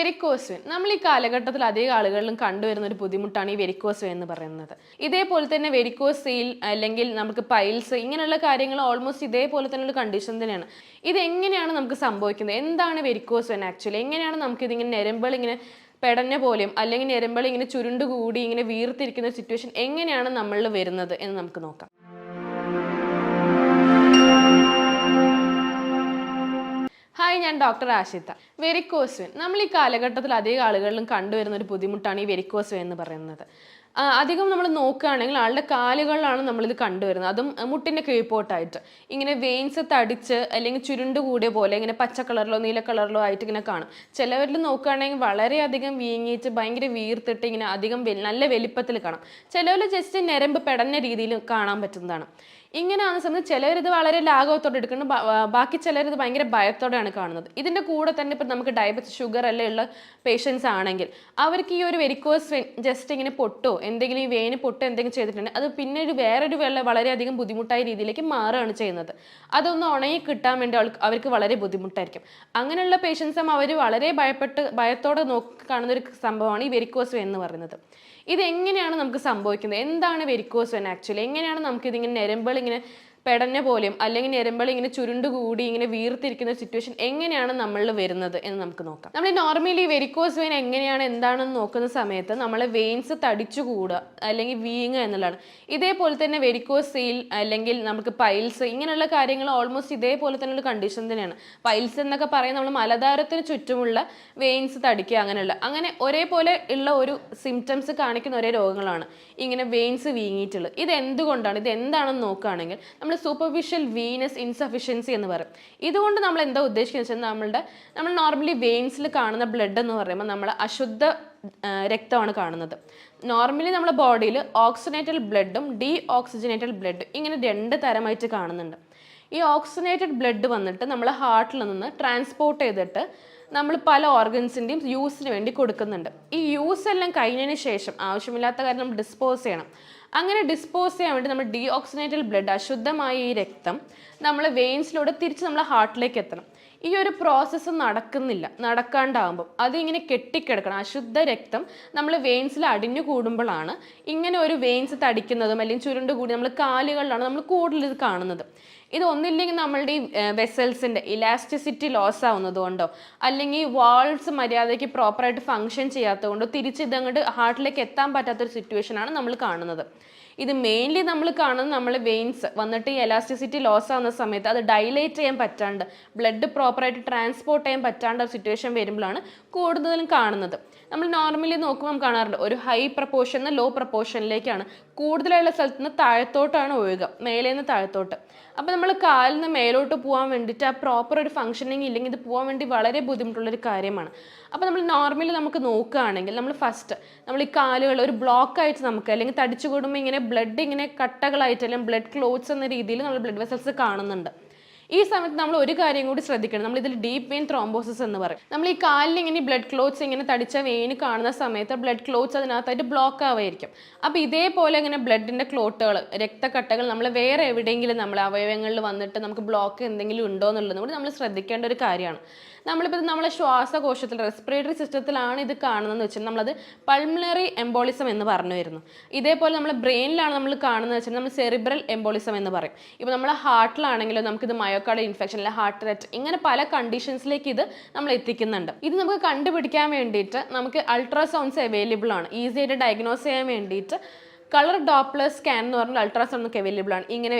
Varicose vein നമ്മൾ ഈ കാലഘട്ടത്തിൽ അധികം ആളുകളിലും കണ്ടുവരുന്ന ഒരു ബുദ്ധിമുട്ടാണ് ഈ വെരിക്കോസ് വെയിൻ എന്ന് പറയുന്നത്. ഇതേപോലെ തന്നെ വെരിക്കോസ് വെയിൻ അല്ലെങ്കിൽ നമുക്ക് പൈൽസ് ഇങ്ങനെയുള്ള കാര്യങ്ങൾ ഓൾമോസ്റ്റ് ഇതേപോലെ തന്നെ ഒരു കണ്ടീഷൻ തന്നെയാണ്. ഇതെങ്ങനെയാണ് നമുക്ക് സംഭവിക്കുന്നത്? എന്താണ് വെരിക്കോസ് വെയിൻ ആക്ച്വലി? എങ്ങനെയാണ് നമുക്ക് ഇതിങ്ങനെ ഞരമ്പുകൾ ഇങ്ങനെ പെടഞ്ഞ പോലെയും അല്ലെങ്കിൽ ഞരമ്പുകൾ ഇങ്ങനെ ചുരുണ്ടുകൂടി ഇങ്ങനെ വീർത്തിരിക്കുന്ന സിറ്റുവേഷൻ എങ്ങനെയാണ് നമ്മളിൽ വരുന്നത് എന്ന് നമുക്ക് നോക്കാം. ഹായ്, ഞാൻ ഡോക്ടർ ആഷിത്ത. വെരിക്കോസ് വെയിൻ നമ്മൾ ഈ കാലഘട്ടത്തിൽ അധികം ആളുകളിലും കണ്ടുവരുന്ന ഒരു ബുദ്ധിമുട്ടാണ് ഈ വെരിക്കോസ് വെയിൻ എന്ന് പറയുന്നത്. അധികം നമ്മൾ നോക്കുകയാണെങ്കിൽ ആളുടെ കാലുകളിലാണ് നമ്മളിത് കണ്ടുവരുന്നത്. അതും മുട്ടിൻ്റെ കീഴ്പോട്ടായിട്ട് ഇങ്ങനെ വെയിൻസ് തടിച്ച് അല്ലെങ്കിൽ ചുരുണ്ട് കൂടിയ പോലെ ഇങ്ങനെ പച്ച കളറിലോ നീല കളറിലോ ആയിട്ട് ഇങ്ങനെ കാണും. ചിലവരിൽ നോക്കുകയാണെങ്കിൽ വളരെയധികം വീങ്ങിയിട്ട് ഭയങ്കര വീർത്തിട്ട് ഇങ്ങനെ അധികം നല്ല വലിപ്പത്തിൽ കാണാം. ചിലവരിൽ ജസ്റ്റ് ഞരമ്പ് പെടഞ്ഞ രീതിയിൽ കാണാൻ പറ്റുന്നതാണ്. ഇങ്ങനെയാകുന്ന സമയത്ത് ചിലവരിത് വളരെ ലാഘവത്തോടെ എടുക്കുന്നു, ബാക്കി ചിലരിത് ഭയങ്കര ഭയത്തോടെയാണ് കാണുന്നത്. ഇതിൻ്റെ കൂടെ തന്നെ ഇപ്പം നമുക്ക് ഡയബറ്റിസ് ഷുഗർ എല്ലാം ഉള്ള പേഷ്യൻസ് ആണെങ്കിൽ അവർക്ക് ഈ ഒരു വെരിക്കോസ് വെയിൻ ജസ്റ്റ് ഇങ്ങനെ പൊട്ടോ എന്തെങ്കിലും ഈ വെയിന് പൊട്ടോ എന്തെങ്കിലും ചെയ്തിട്ടുണ്ടെങ്കിൽ അത് പിന്നെ വേറൊരു വളരെയധികം ബുദ്ധിമുട്ടായ രീതിയിലേക്ക് മാറുകയാണ് ചെയ്യുന്നത്. അതൊന്ന് ഉണങ്ങി കിട്ടാൻ വേണ്ടി അവർക്ക് വളരെ ബുദ്ധിമുട്ടായിരിക്കും. അങ്ങനെയുള്ള പേഷ്യൻസും അവർ വളരെ ഭയത്തോടെ കാണുന്ന ഒരു സംഭവമാണ് ഈ വെരിക്കോസ് വെയിൻ എന്ന് പറയുന്നത്. ഇതെങ്ങനെയാണ് നമുക്ക് സംഭവിക്കുന്നത്? എന്താണ് വെരിക്കോസ് വെയിൻ ആക്ച്വലി? എങ്ങനെയാണ് നമുക്കിതിങ്ങനെ ഞരമ്പുകൾ ഇങ്ങനെ പെടഞ്ഞ പോലെയും അല്ലെങ്കിൽ ഞരമ്പുകൾ ഇങ്ങനെ ചുരുണ്ടുകൂടി ഇങ്ങനെ വീർത്തിരിക്കുന്ന സിറ്റുവേഷൻ എങ്ങനെയാണ് നമ്മളിൽ വരുന്നത് എന്ന് നമുക്ക് നോക്കാം. നമ്മൾ നോർമലി വെരിക്കോസ് വെയിൻ എങ്ങനെയാണ് എന്താണെന്ന് നോക്കുന്ന സമയത്ത് നമ്മളെ വെയിൻസ് തടിച്ചു കൂടുക അല്ലെങ്കിൽ വീങ്ങുക എന്നുള്ളതാണ്. ഇതേപോലെ തന്നെ വെരിക്കോസ് വെയിൻ അല്ലെങ്കിൽ നമുക്ക് പൈൽസ് ഇങ്ങനെയുള്ള കാര്യങ്ങൾ ഓൾമോസ്റ്റ് ഇതേപോലെ തന്നെ ഒരു കണ്ടീഷൻ തന്നെയാണ്. പൈൽസ് എന്നൊക്കെ പറയുന്നത് നമ്മൾ മലദ്വാരത്തിന് ചുറ്റുമുള്ള വെയിൻസ് തടിക്കുക അങ്ങനെ ഒരേപോലെ ഉള്ള ഒരു സിംറ്റംസ് കാണിക്കുന്ന ഒരേ രോഗങ്ങളാണ് ഇങ്ങനെ വെയിൻസ് വീങ്ങിയിട്ടുള്ളത്. ഇത് എന്തുകൊണ്ടാണ്, ഇത് എന്താണെന്ന് നോക്കുകയാണെങ്കിൽ നമ്മൾ സൂപ്പർഫിഷ്യൽ വീനസ് ഇൻസഫിഷ്യൻസി എന്ന് പറയും. ഇതുകൊണ്ട് നമ്മൾ എന്താ ഉദ്ദേശിക്കുന്നത് വെച്ചാൽ നമ്മൾ നോർമലി വെയിൻസിൽ കാണുന്ന ബ്ലഡ് എന്ന് പറയുമ്പോൾ നമ്മൾ അശുദ്ധ രക്തമാണ് കാണുന്നത്. നോർമലി നമ്മുടെ ബോഡിയിൽ ഓക്സിജനേറ്റഡ് ബ്ലഡും ഡീ ഓക്സിജനേറ്റഡ് ബ്ലഡും ഇങ്ങനെ 2 തരമായിട്ട് കാണുന്നുണ്ട്. ഈ ഓക്സിജനേറ്റഡ് ബ്ലഡ് വന്നിട്ട് നമ്മൾ ഹാർട്ടിൽ നിന്ന് ട്രാൻസ്പോർട്ട് ചെയ്തിട്ട് നമ്മൾ പല ഓർഗൻസിൻ്റെയും യൂസിന് വേണ്ടി കൊടുക്കുന്നുണ്ട്. ഈ യൂസ് എല്ലാം കഴിഞ്ഞതിന് ശേഷം ആവശ്യമില്ലാത്ത കാര്യം നമ്മൾ ഡിസ്പോസ് ചെയ്യണം. അങ്ങനെ ഡിസ്പോസ് ചെയ്യാൻ വേണ്ടി നമ്മൾ ഡീ ഓക്സിജനേറ്റഡ് ബ്ലഡ് അശുദ്ധമായ ഈ രക്തം നമ്മൾ വെയിൻസിലൂടെ തിരിച്ച് നമ്മളെ ഹാർട്ടിലേക്ക് എത്തണം. ഈ ഒരു പ്രോസസ്സ് നടക്കാണ്ടാകുമ്പോൾ അതിങ്ങനെ കെട്ടിക്കിടക്കണം. അശുദ്ധ രക്തം നമ്മൾ വെയിൻസിൽ അടിഞ്ഞു കൂടുമ്പോഴാണ് ഇങ്ങനെ ഒരു വെയിൻസ് തടിക്കുന്നതും അല്ലെങ്കിൽ ചുരുണ്ട് കൂടി നമ്മൾ കാലുകളിലാണ് നമ്മൾ കൂടുതൽ ഇത് കാണുന്നത്. ഇത് ഒന്നില്ലെങ്കിൽ നമ്മളുടെ ഈ വെസൽസിൻ്റെ ഇലാസ്റ്റിസിറ്റി ലോസ് ആവുന്നത് കൊണ്ടോ അല്ലെങ്കിൽ വാൾസ് മര്യാദയ്ക്ക് പ്രോപ്പറായിട്ട് ഫങ്ഷൻ ചെയ്യാത്തത് കൊണ്ടോ തിരിച്ച് ഇതങ്ങോട്ട് ഹാർട്ടിലേക്ക് എത്താൻ പറ്റാത്തൊരു സിറ്റുവേഷനാണ് നമ്മൾ കാണുന്നത്. ഇത് മെയിൻലി നമ്മൾ കാണുന്നത് നമ്മൾ വെയിൻസ് വന്നിട്ട് ഈ എലാസ്റ്റിസിറ്റി ലോസ് ആവുന്ന സമയത്ത് അത് ഡൈലേറ്റ് ചെയ്യാൻ പറ്റാണ്ട് ബ്ലഡ് പ്രോപ്പറായിട്ട് ട്രാൻസ്പോർട്ട് ചെയ്യാൻ പറ്റാണ്ട് സിറ്റുവേഷൻ വരുമ്പോഴാണ് കൂടുതലും കാണുന്നത്. നമ്മൾ നോർമലി നോക്കുമ്പോൾ കാണാറുണ്ട് ഒരു ഹൈ പ്രപ്പോർഷൻ ലോ പ്രപ്പോർഷനിലേക്കാണ് കൂടുതലുള്ള സ്ഥലത്ത് നിന്ന് താഴത്തോട്ടാണ് ഒഴുകുക, മേലെ നിന്ന് താഴത്തോട്ട്. അപ്പോൾ നമ്മൾ കാലിൽ നിന്ന് മേലോട്ട് പോകാൻ വേണ്ടിയിട്ട് ആ പ്രോപ്പർ ഒരു ഫംഗ്ഷനിങ് ഇല്ലെങ്കിൽ ഇത് പോകാൻ വേണ്ടി വളരെ ബുദ്ധിമുട്ടുള്ളൊരു കാര്യമാണ്. അപ്പോൾ നമ്മൾ നോർമലി നമുക്ക് നോക്കുകയാണെങ്കിൽ നമ്മൾ ഫസ്റ്റ് നമ്മൾ ഈ കാലുകൾ ഒരു ബ്ലോക്കായിട്ട് നമുക്ക് അല്ലെങ്കിൽ തടിച്ചു കൂടുമ്പോൾ ഇങ്ങനെ ബ്ലഡ് ഇങ്ങനെ കട്ടകളായിട്ട് അല്ലെങ്കിൽ ബ്ലഡ് ക്ലോട്ട്സ് എന്ന രീതിയിൽ നമ്മൾ ബ്ലഡ് വെസൽസ് കാണുന്നുണ്ട്. ഈ സമയത്ത് നമ്മൾ ഒരു കാര്യം കൂടി ശ്രദ്ധിക്കണം. നമ്മൾ ഇതിൽ ഡീപ്പ് വെയിൻ ത്രോംബോസിസ് എന്ന് പറയും. നമ്മൾ ഈ കാലിൽ ഇങ്ങനെ ബ്ലഡ് ക്ലോട്ട്സ് ഇങ്ങനെ തടിച്ച വെയിൻ കാണുന്ന സമയത്ത് ബ്ലഡ് ക്ലോട്ട്സ് അതിനകത്തായിട്ട് ബ്ലോക്ക് ആവുമായിരിക്കും. അപ്പോൾ ഇതേപോലെ ഇങ്ങനെ ബ്ലഡിൻ്റെ ക്ലോട്ടുകൾ രക്തക്കട്ടകൾ നമ്മൾ വേറെ എവിടെയെങ്കിലും നമ്മൾ അവയവങ്ങളിൽ വന്നിട്ട് നമുക്ക് ബ്ലോക്ക് എന്തെങ്കിലും ഉണ്ടോ എന്നുള്ളതും കൂടി നമ്മൾ ശ്രദ്ധിക്കേണ്ട ഒരു കാര്യമാണ്. നമ്മളിപ്പോൾ നമ്മളെ ശ്വാസകോശത്തിൽ റെസ്പിറേറ്ററി സിസ്റ്റത്തിലാണ് ഇത് കാണുന്നതെന്ന് വെച്ചാൽ നമ്മളത് പൾമിനറി എംബോളിസം എന്ന് പറഞ്ഞു വരുന്നു. ഇതേപോലെ നമ്മൾ ബ്രെയിനിലാണ് നമ്മൾ കാണുന്നത് വെച്ചാൽ നമ്മൾ സെറിബ്രൽ എംബോളിസം എന്ന് പറയും. ഇപ്പോൾ നമ്മളെ ഹാർട്ടിലാണെങ്കിലും നമുക്കിത് മയോകാർഡ് ഇൻഫെക്ഷൻ അല്ലെങ്കിൽ ഹാർട്ട് അറ്റാക്ക് ഇങ്ങനെ പല കണ്ടീഷൻസിലേക്ക് ഇത് നമ്മൾ എത്തിക്കുന്നുണ്ട്. ഇത് നമുക്ക് കണ്ടുപിടിക്കാൻ വേണ്ടിയിട്ട് നമുക്ക് അൾട്രാസൗണ്ട്സ് അവൈലബിൾ ആണ്. ഈസി ആയിട്ട് ഡയഗ്നോസ് ചെയ്യാൻ വേണ്ടിയിട്ട് കളർ ഡോപ്ലർ സ്കാൻ എന്ന് പറഞ്ഞാൽ അൾട്രാസൗണ്ട് ഒക്കെ അവൈലബിൾ ആണ്. ഇങ്ങനെ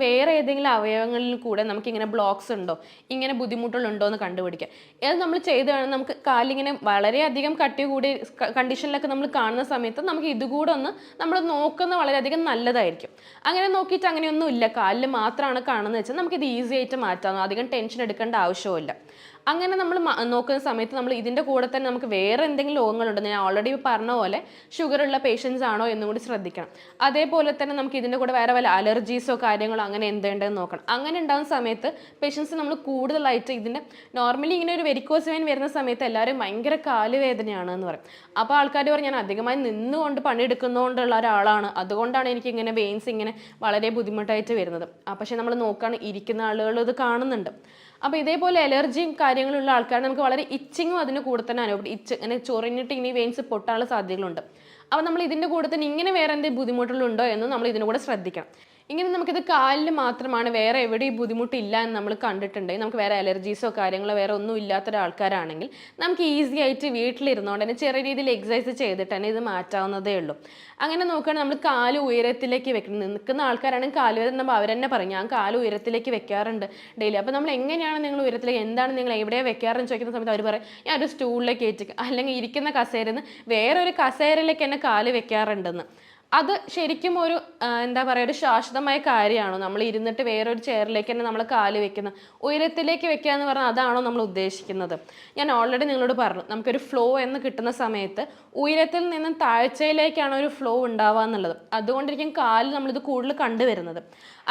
വേറെ ഏതെങ്കിലും അവയവങ്ങളിൽ കൂടെ നമുക്കിങ്ങനെ ബ്ലോക്സ് ഉണ്ടോ ഇങ്ങനെ ബുദ്ധിമുട്ടുകളുണ്ടോ എന്ന് കണ്ടുപിടിക്കാം. അത് നമ്മൾ ചെയ്താണ് നമുക്ക് കാലിങ്ങനെ വളരെയധികം കട്ടി കൂടിയ കണ്ടീഷനിലൊക്കെ നമ്മൾ കാണുന്ന സമയത്ത് നമുക്ക് ഇതുകൂടെ ഒന്ന് നമ്മൾ നോക്കുന്നത് വളരെയധികം നല്ലതായിരിക്കും. അങ്ങനെ നോക്കിയിട്ട് അങ്ങനെയൊന്നും ഇല്ല, കാലിൽ മാത്രമാണ് കാണുന്നത് വെച്ചാൽ നമുക്കിത് ഈസി ആയിട്ട് മാറ്റാം, അധികം ടെൻഷൻ എടുക്കേണ്ട ആവശ്യമില്ല. അങ്ങനെ നമ്മൾ നോക്കുന്ന സമയത്ത് നമ്മൾ ഇതിൻ്റെ കൂടെ തന്നെ നമുക്ക് വേറെ എന്തെങ്കിലും രോഗങ്ങളുണ്ട്, ഞാൻ ഓൾറെഡി പറഞ്ഞ പോലെ ഷുഗറുള്ള പേഷ്യൻസ് ആണോ എന്നും കൂടി ശ്രദ്ധിക്കണം. അതേപോലെ തന്നെ നമുക്ക് ഇതിൻ്റെ കൂടെ വേറെ വല്ല അലർജീസോ കാര്യങ്ങളോ അങ്ങനെ എന്തുണ്ടെന്ന് നോക്കണം. അങ്ങനെ ഉണ്ടാകുന്ന സമയത്ത് പേഷ്യൻസ് നമ്മൾ കൂടുതലായിട്ട് ഇതിൻ്റെ നോർമലി ഇങ്ങനെ ഒരു വെരിക്കോസ് വെയിൻ വരുന്ന സമയത്ത് എല്ലാവരും ഭയങ്കര കാലുവേദനയാണ് എന്ന് പറയും. അപ്പോൾ ആൾക്കാർ പറയും ഞാൻ അധികമായി നിന്നുകൊണ്ട് പണിയെടുക്കുന്നതുകൊണ്ടുള്ള ഒരാളാണ്, അതുകൊണ്ടാണ് എനിക്ക് ഇങ്ങനെ വെയിൻസ് ഇങ്ങനെ വളരെ ബുദ്ധിമുട്ടായിട്ട് വരുന്നത്. പക്ഷേ നമ്മൾ നോക്കുകയാണ് ഇരിക്കുന്ന ആളുകൾ ഇത് കാണുന്നുണ്ട്. അപ്പോൾ ഇതേപോലെ അലർജിയും കാര്യങ്ങളുള്ള ആൾക്കാർ നമുക്ക് വളരെ ഇച്ചിങ്ങും അതിന് കൂടെ തന്നെ അനുഭവപ്പെടും. ഇങ്ങനെ ചൊറിഞ്ഞിട്ട് ഇനി വെയിൻസ് പൊട്ടാനുള്ള സാധ്യതകളുണ്ട്. അപ്പോൾ നമ്മൾ ഇതിൻ്റെ കൂടെ തന്നെ ഇങ്ങനെ വേറെ എന്തെങ്കിലും ബുദ്ധിമുട്ടുകളുണ്ടോ എന്ന് നമ്മൾ ഇതിന് കൂടെ ശ്രദ്ധിക്കണം. ഇങ്ങനെ നമുക്കിത് കാലിൽ മാത്രമാണ്, വേറെ എവിടെയും ബുദ്ധിമുട്ടില്ല എന്ന് നമ്മൾ കണ്ടിട്ടുണ്ടെങ്കിൽ, നമുക്ക് വേറെ അലർജീസോ കാര്യങ്ങളോ വേറെ ഒന്നും ഇല്ലാത്ത ഒരാൾക്കാരാണെങ്കിൽ നമുക്ക് ഈസി ആയിട്ട് വീട്ടിലിരുന്നുകൊണ്ട് തന്നെ ചെറിയ രീതിയിൽ എക്സസൈസ് ചെയ്തിട്ട് തന്നെ ഇത് മാറ്റാവുന്നതേ ഉള്ളൂ. അങ്ങനെ നോക്കുകയാണെങ്കിൽ നമ്മൾ കാല് ഉയരത്തിലേക്ക് വെക്കണം. നിൽക്കുന്ന ആൾക്കാരാണെങ്കിൽ കാല് വരുമ്പോൾ അവർ തന്നെ പറയും ഞാൻ കാല് ഉയരത്തിലേക്ക് വെക്കാറുണ്ട് ഡെയിലി. അപ്പോൾ നമ്മൾ എങ്ങനെയാണ് നിങ്ങൾ ഉയരത്തിലേക്ക്, എന്താണ് നിങ്ങൾ എവിടെയാണ് വെക്കാറെന്ന് ചോദിക്കുന്ന സമയത്ത് അവർ പറയും ഞാൻ ഒരു സ്റ്റൂളിലേക്ക് കയറ്റിക്കും, അല്ലെങ്കിൽ ഇരിക്കുന്ന കസേരയിൽ നിന്ന് വേറൊരു കസേരയിലേക്ക് തന്നെ കാല് വെക്കാറുണ്ടെന്ന്. അത് ശരിക്കും ഒരു എന്താ പറയുക, ഒരു ശാശ്വതമായ കാര്യമാണോ? നമ്മൾ ഇരുന്നിട്ട് വേറൊരു ചെയറിലേക്ക് തന്നെ നമ്മൾ കാല് വെക്കുന്ന, ഉയരത്തിലേക്ക് വെക്കുക എന്ന് പറഞ്ഞാൽ അതാണോ നമ്മൾ ഉദ്ദേശിക്കുന്നത്? ഞാൻ ഓൾറെഡി നിങ്ങളോട് പറഞ്ഞു, നമുക്കൊരു ഫ്ലോ എന്ന് കിട്ടുന്ന സമയത്ത് ഉയരത്തിൽ നിന്നും താഴ്ചയിലേക്കാണ് ഒരു ഫ്ലോ ഉണ്ടാവുക എന്നുള്ളത്. അതുകൊണ്ടിരിക്കും കാലിൽ നമ്മളിത് കൂടുതൽ കണ്ടുവരുന്നത്.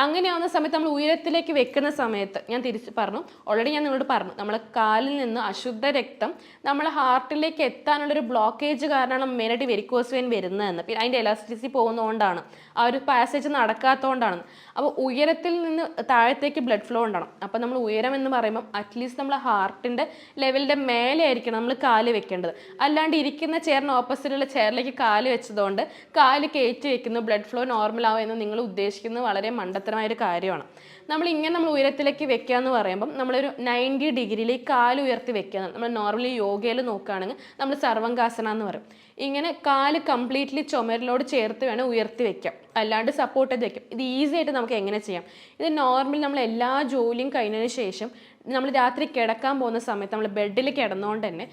അങ്ങനെയാവുന്ന സമയത്ത് നമ്മൾ ഉയരത്തിലേക്ക് വെക്കുന്ന സമയത്ത് ഞാൻ തിരിച്ച് പറഞ്ഞു, ഓൾറെഡി ഞാൻ നിങ്ങളോട് പറഞ്ഞു, നമ്മളെ കാലിൽ നിന്ന് അശുദ്ധ രക്തം നമ്മളെ ഹാർട്ടിലേക്ക് എത്താനുള്ളൊരു ബ്ലോക്കേജ് കാരണമാണ് മെയിനായിട്ട് വെരിക്കോസ് വെയിൻ വരുന്നതെന്ന്. പിന്നെ അതിൻ്റെ എലാസ്റ്റിസിറ്റി പോകുന്നതുകൊണ്ടാണ്, ആ ഒരു പാസേജ് നടക്കാത്തതുകൊണ്ടാണ്. അപ്പോൾ ഉയരത്തിൽ നിന്ന് താഴത്തേക്ക് ബ്ലഡ് ഫ്ലോ ഉണ്ടാകണം. അപ്പോൾ നമ്മൾ ഉയരം എന്ന് പറയുമ്പം അറ്റ്ലീസ്റ്റ് നമ്മൾ ഹാർട്ടിൻ്റെ ലെവലിൻ്റെ മേലെ ആയിരിക്കണം നമ്മൾ കാല് വെക്കേണ്ടത്. അല്ലാണ്ട് ഇരിക്കുന്ന ചെയറിന് ഓപ്പോസിറ്റുള്ള ചെയറിലേക്ക് കാല് വെച്ചതുകൊണ്ട് കാല് കയറ്റി വെക്കുന്നു, ബ്ലഡ് ഫ്ലോ നോർമൽ ആവും എന്ന് നിങ്ങൾ ഉദ്ദേശിക്കുന്നത് വളരെ മണ്ടത്തരമായൊരു കാര്യമാണ്. നമ്മൾ ഉയരത്തിലേക്ക് വെക്കുക എന്ന് പറയുമ്പം നമ്മളൊരു 90 ഡിഗ്രിയിൽ കാല് ഉയർത്തി വെക്കുക. നമ്മൾ നോർമലി യോഗയിൽ നോക്കുകയാണെങ്കിൽ നമ്മൾ സർവങ്കാസന എന്ന് പറയും. ഇങ്ങനെ കാല് കംപ്ലീറ്റ്ലി ചുമരിലോട് ചേർത്ത് വേണം ഉയർത്തി വെക്കാം, അല്ലാണ്ട് സപ്പോർട്ട് ചെയ്ത് വെക്കാം. ഇത് ഈസി ആയിട്ട് നമുക്ക് എങ്ങനെ ചെയ്യാം? ഇത് നോർമലി നമ്മൾ എല്ലാ ജോലിയും കഴിഞ്ഞതിന് ശേഷം നമ്മൾ രാത്രി കിടക്കാൻ പോകുന്ന സമയത്ത് നമ്മൾ ബെഡിൽ കിടന്നുകൊണ്ട് തന്നെ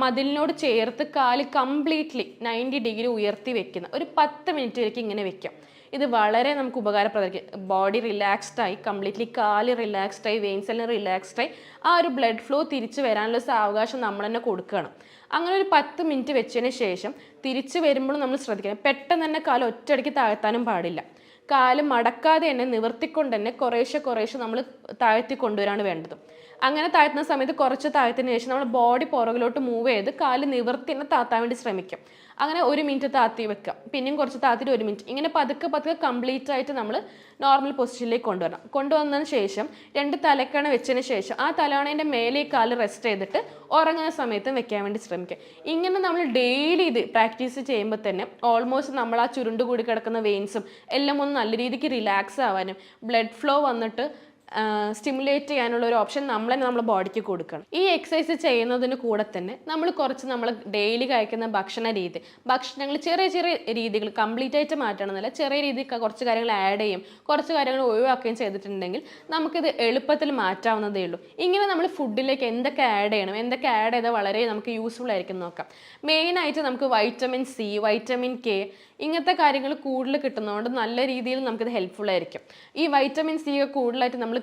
മതിലിനോട് ചേർത്ത് കാല് കംപ്ലീറ്റ്ലി 90 ഡിഗ്രി ഉയർത്തി വെക്കുന്ന ഒരു 10 മിനിറ്റ് വരെയും ഇങ്ങനെ വെക്കാം. ഇത് വളരെ നമുക്ക് ഉപകാരപ്രദമായിരിക്കും. ബോഡി റിലാക്സ്ഡ് ആയി, കംപ്ലീറ്റ്ലി കാല് റിലാക്സ്ഡ് ആയി, വെയിൻസ് എല്ലാം റിലാക്സ്ഡ് ആയി, ആ ഒരു ബ്ലഡ് ഫ്ലോ തിരിച്ച് വരാനുള്ള സാവകാശം നമ്മൾ തന്നെ കൊടുക്കണം. അങ്ങനെ ഒരു 10 മിനിറ്റ് വെച്ചതിന് ശേഷം തിരിച്ച് വരുമ്പോഴും നമ്മൾ ശ്രദ്ധിക്കണം, പെട്ടെന്ന് തന്നെ കാല് ഒറ്റയടിക്ക് താഴ്ത്താനും പാടില്ല. കാല് മടക്കാതെ തന്നെ നിവർത്തിക്കൊണ്ട് തന്നെ കുറേശ്ശെ നമ്മൾ താഴ്ത്തി കൊണ്ടുവരാണ് വേണ്ടത്. അങ്ങനെ താഴ്ത്തുന്ന സമയത്ത് കുറച്ച് താഴ്ത്തിന് ശേഷം നമ്മൾ ബോഡി പുറകിലോട്ട് മൂവ് ചെയ്ത് കാല് നിവർത്തി തന്നെ താത്താൻ വേണ്ടി ശ്രമിക്കാം. അങ്ങനെ 1 മിനിറ്റ് താത്തി വെക്കാം, പിന്നെയും കുറച്ച് താത്തിട്ട് 1 മിനിറ്റ്, ഇങ്ങനെ പതുക്കെ കംപ്ലീറ്റ് ആയിട്ട് നമ്മൾ നോർമൽ പൊസിഷനിലേക്ക് കൊണ്ടുവന്നതിന് ശേഷം 2 തലക്കണ വെച്ചതിന് ശേഷം ആ തലവണേൻ്റെ മേലെ കാല് റെസ്റ്റ് ചെയ്തിട്ട് ഉറങ്ങുന്ന സമയത്തും വെക്കാൻ വേണ്ടി ശ്രമിക്കാം. ഇങ്ങനെ നമ്മൾ ഡെയിലി ഇത് പ്രാക്ടീസ് ചെയ്യുമ്പോൾ തന്നെ ഓൾമോസ്റ്റ് നമ്മൾ ആ ചുരുണ്ട് കൂടി കിടക്കുന്ന വെയിൻസും എല്ലാം ഒന്ന് നല്ല രീതിക്ക് റിലാക്സ് ആവാനും ബ്ലഡ് ഫ്ലോ വന്നിട്ട് സ്റ്റിമുലേറ്റ് ചെയ്യാനുള്ള ഒരു ഓപ്ഷൻ നമ്മൾ തന്നെ നമ്മുടെ ബോഡിക്ക് കൊടുക്കണം. ഈ എക്സസൈസ് ചെയ്യുന്നതിന് കൂടെ തന്നെ നമ്മൾ ഡെയിലി കഴിക്കുന്ന ഭക്ഷണങ്ങൾ ചെറിയ രീതികൾ കംപ്ലീറ്റ് ആയിട്ട് മാറ്റണമെന്നില്ല, ചെറിയ രീതിയിൽ കുറച്ച് കാര്യങ്ങൾ ആഡ് ചെയ്യും, കുറച്ച് കാര്യങ്ങൾ ഒഴിവാക്കുകയും ചെയ്തിട്ടുണ്ടെങ്കിൽ നമുക്കിത് എളുപ്പത്തിൽ മാറ്റാവുന്നതേ ഉള്ളൂ. ഇങ്ങനെ നമ്മൾ ഫുഡിലേക്ക് എന്തൊക്കെ ആഡ് ചെയ്യണം, എന്തൊക്കെ ആഡ് ചെയ്താൽ വളരെ നമുക്ക് യൂസ്ഫുൾ ആയിരിക്കും നോക്കാം. മെയിനായിട്ട് നമുക്ക് വൈറ്റമിൻ സി, വൈറ്റമിൻ കെ ഇങ്ങനത്തെ കാര്യങ്ങൾ കൂടുതൽ കിട്ടുന്നതുകൊണ്ട് നല്ല രീതിയിൽ നമുക്കിത് ഹെൽപ്ഫുൾ ആയിരിക്കും. ഈ വൈറ്റമിൻ സി ഒക്കെ കൂടുതലായിട്ട് നമ്മൾ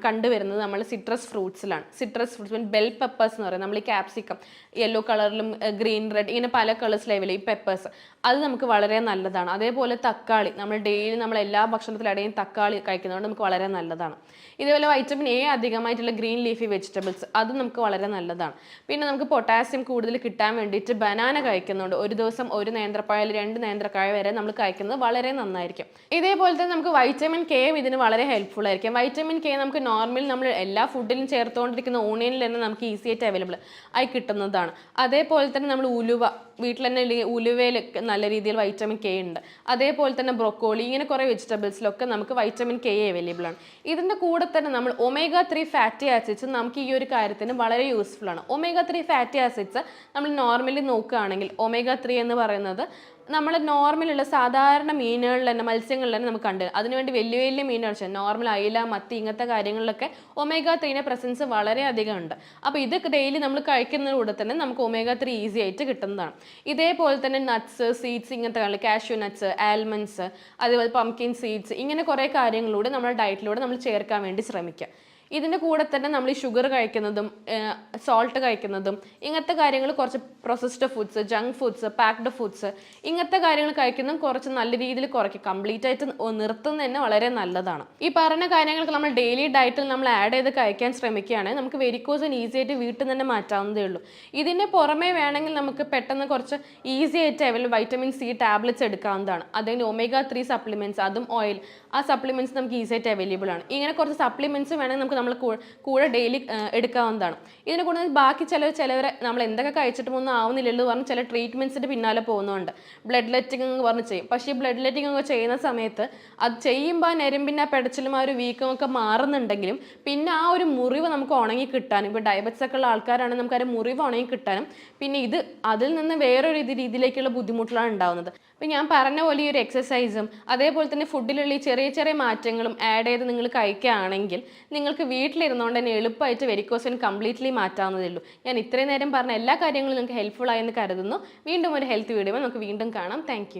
കണ്ടുവരുന്നത് നമ്മൾ സിട്രസ് ഫ്രൂട്ട്സിലാണ്. സിട്രസ് ഫ്രൂട്ട്സ് മീൻ ബെൽ പെപ്പേഴ്സ് എന്ന് പറയും. നമ്മൾ ഈ ക്യാപ്സിക്കം യെല്ലോ കളറിലും ഗ്രീൻ റെഡ് ഇങ്ങനെ പല കളേഴ്സ് ലെവലിൽ ഈ പെപ്പേഴ്സ് അത് നമുക്ക് വളരെ നല്ലതാണ്. അതേപോലെ തക്കാളി, നമ്മൾ ഡെയിലി നമ്മൾ എല്ലാ ഭക്ഷണത്തിലിടയും തക്കാളി കഴിക്കുന്നതുകൊണ്ട് നമുക്ക് വളരെ നല്ലതാണ്. ഇതേപോലെ വൈറ്റമിൻ എ അധികമായിട്ടുള്ള ഗ്രീൻ ലീഫി വെജിറ്റബിൾസ് അതും നമുക്ക് വളരെ നല്ലതാണ്. പിന്നെ നമുക്ക് പൊട്ടാസ്യം കൂടുതൽ കിട്ടാൻ വേണ്ടിയിട്ട് ബനാന കഴിക്കുന്നുണ്ട്. ഒരു ദിവസം 1 നേന്ത്രപ്പഴം 2 നേന്ത്രക്കായ വരെ നമ്മൾ കഴിക്കുന്നത് വളരെ നന്നായിരിക്കും. ഇതേപോലെ തന്നെ നമുക്ക് വൈറ്റമിൻ കെ ഇതിന് വളരെ ഹെൽപ്ഫുൾ ആയിരിക്കും. വൈറ്റമിൻ കെ നമുക്ക് നോർമലി നമ്മൾ എല്ലാ ഫുഡിലും ചേർത്തുകൊണ്ടിരിക്കുന്ന ഓണിയനിൽ തന്നെ നമുക്ക് ഈസി ആയിട്ട് അവൈലബിൾ ആയി കിട്ടുന്നതാണ്. അതേപോലെ തന്നെ നമ്മൾ ഉലുവ വീട്ടിൽ തന്നെ ഉലുവയിൽ നല്ല രീതിയിൽ വൈറ്റമിൻ കെ ഉണ്ട്. അതേപോലെ തന്നെ ബ്രൊക്കോളി ഇങ്ങനെ കുറേ വെജിറ്റബിൾസിലൊക്കെ നമുക്ക് വൈറ്റമിൻ കെ അവൈലബിൾ ആണ്. ഇതിൻ്റെ കൂടെ തന്നെ നമ്മൾ ഒമേഗ 3 ഫാറ്റി ആസിഡ്സ് നമുക്ക് ഈ ഒരു കാര്യത്തിന് വളരെ യൂസ്ഫുൾ ആണ്. ഒമേഗ 3 ഫാറ്റി ആസിഡ്സ് നമ്മൾ നോർമലി നോക്കുകയാണെങ്കിൽ ഒമേഗ 3 എന്ന് പറയുന്നത് നമ്മൾ നോർമലുള്ള സാധാരണ മീനുകളിൽ തന്നെ മത്സ്യങ്ങളിൽ തന്നെ നമുക്ക് കണ്ട് അതിനുവേണ്ടി വലിയ മീനുകൾ നോർമൽ അയില, മത്തി ഇങ്ങനത്തെ കാര്യങ്ങളിലൊക്കെ ഒമേഗ 3ന്റെ പ്രസൻസ് വളരെ അധികം ഉണ്ട്. അപ്പോൾ ഇത് ഡെയിലി നമ്മൾ കഴിക്കുന്നതിലൂടെ തന്നെ നമുക്ക് ഒമേഗ 3 ഈസി ആയിട്ട് കിട്ടുന്നതാണ്. ഇതേപോലെ തന്നെ നട്ട്സ്, സീഡ്സ് ഇങ്ങനത്തെ കാഷ്യൂ നട്ട്സ്, ആൽമണ്ട്സ്, അതേപോലെ പംകിൻ സീഡ്സ് ഇങ്ങനെ കുറേ കാര്യങ്ങളിലൂടെ നമ്മുടെ ഡയറ്റിലൂടെ നമ്മൾ ചേർക്കാൻ വേണ്ടി ശ്രമിക്കുക. ഇതിൻ്റെ കൂടെ തന്നെ നമ്മൾ ഈ ഷുഗർ കഴിക്കുന്നതും സോൾട്ട് കഴിക്കുന്നതും ഇങ്ങനത്തെ കാര്യങ്ങൾ കുറച്ച് processed foods, junk foods, packed foods ഇങ്ങനത്തെ കാര്യങ്ങൾ കഴിക്കുന്നതും കുറച്ച് നല്ല രീതിയിൽ കുറയ്ക്കും. കംപ്ലീറ്റ് ആയിട്ട് നിർത്തുന്നത് തന്നെ വളരെ നല്ലതാണ്. ഈ പറഞ്ഞ കാര്യങ്ങൾക്ക് നമ്മൾ ഡെയിലി ഡയറ്റിൽ നമ്മൾ ആഡ് ചെയ്ത് കഴിക്കാൻ ശ്രമിക്കുകയാണെങ്കിൽ നമുക്ക് വെരിക്കോസിന് ഈസി ആയിട്ട് വീട്ടിൽ തന്നെ മാറ്റാവുന്നതേ ഉള്ളൂ. ഇതിൻ്റെ പുറമേ വേണമെങ്കിൽ നമുക്ക് പെട്ടെന്ന് കുറച്ച് ഈസി ആയിട്ട് അവൈലബിൾ വൈറ്റമിൻ സി ടാബ്ലറ്റ്സ് എടുക്കാവുന്നതാണ്. അതിൻ്റെ ഒമേഗ 3 സപ്ലിമെൻറ്റ്സ് അതും ഓയിൽ ആ സപ്ലിമെൻറ്റ്സ് നമുക്ക് ഈസി ആയിട്ട് അവൈലബിൾ ആണ്. ഇങ്ങനെ കുറച്ച് സപ്ലിമെൻറ്റ്സ് വേണമെങ്കിൽ നമുക്ക് നമ്മൾ കൂടെ ഡെയിലി എടുക്കാവുന്നതാണ്. ഇതിനെ കൂടുതൽ ബാക്കി ചിലവരെ നമ്മൾ എന്തൊക്കെ കഴിച്ചിട്ടും ഒന്നും ആവുന്നില്ലല്ലോ പറഞ്ഞ് ചില ട്രീറ്റ്മെൻറ്റ്സിൻ്റെ പിന്നാലെ പോകുന്നുണ്ട്. ബ്ലഡ് ലെറ്റിംഗ് എന്ന് പറഞ്ഞ് ചെയ്യും. പക്ഷേ ഈ ബ്ലഡ് ലെറ്റിംഗ് ഒക്കെ ചെയ്യുന്ന സമയത്ത് അത് ചെയ്യുമ്പോൾ ആ ഞരമ്പിൻ്റെ ആ പെടച്ചിലും ആ ഒരു വീക്കം ഒക്കെ മാറുന്നുണ്ടെങ്കിലും പിന്നെ ആ ഒരു മുറിവ് നമുക്ക് ഉണങ്ങി കിട്ടാനും, ഇപ്പോൾ ഡയബറ്റിസ് ഒക്കെ ഉള്ള ആൾക്കാരാണെങ്കിൽ നമുക്ക് ആ ഒരു മുറിവ് ഉണങ്ങി കിട്ടാനും പിന്നെ ഇത് അതിൽ നിന്ന് വേറൊരു രീതിയിലേക്കുള്ള ബുദ്ധിമുട്ടുകളാണ് ഉണ്ടാകുന്നത്. അപ്പം ഞാൻ പറഞ്ഞ പോലെ ഈ ഒരു എക്സസൈസും അതേപോലെ തന്നെ ഫുഡിലുള്ള ഈ ചെറിയ ചെറിയ മാറ്റങ്ങളും ആഡ് ചെയ്ത് നിങ്ങൾ കഴിക്കുകയാണെങ്കിൽ നിങ്ങൾക്ക് വീട്ടിലിരുന്നുകൊണ്ട് തന്നെ എളുപ്പമായിട്ട് വെരിക്കോസ് വെയിൻ കംപ്ലീറ്റ്ലി മാറ്റാവുന്നതേ ഉള്ളൂ. ഞാൻ ഇത്രയും നേരം പറഞ്ഞ എല്ലാ കാര്യങ്ങളും നിങ്ങൾക്ക് ഹെൽപ്ഫുൾ ആയെന്ന് കരുതുന്നു. വീണ്ടും ഒരു ഹെൽത്ത് വീഡിയോ നമുക്ക് വീണ്ടും കാണാം. താങ്ക്